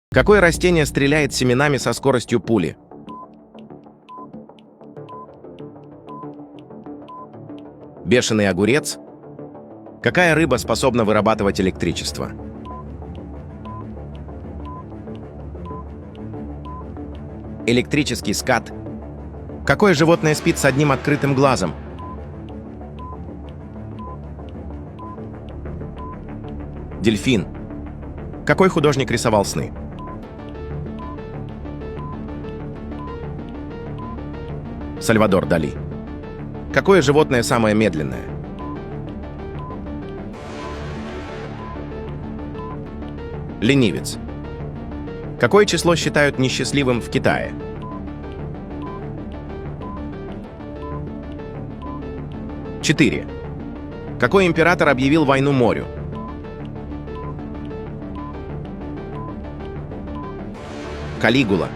Какое растение стреляет семенами со скоростью пули? Бешеный огурец. Какая рыба способна вырабатывать электричество? Электрический скат. Какое животное спит с одним открытым глазом? Дельфин. Какой художник рисовал сны? Сальвадор Дали. Какое животное самое медленное? Ленивец. Какое число считают несчастливым в Китае? 4. Какой император объявил войну морю? Калигула.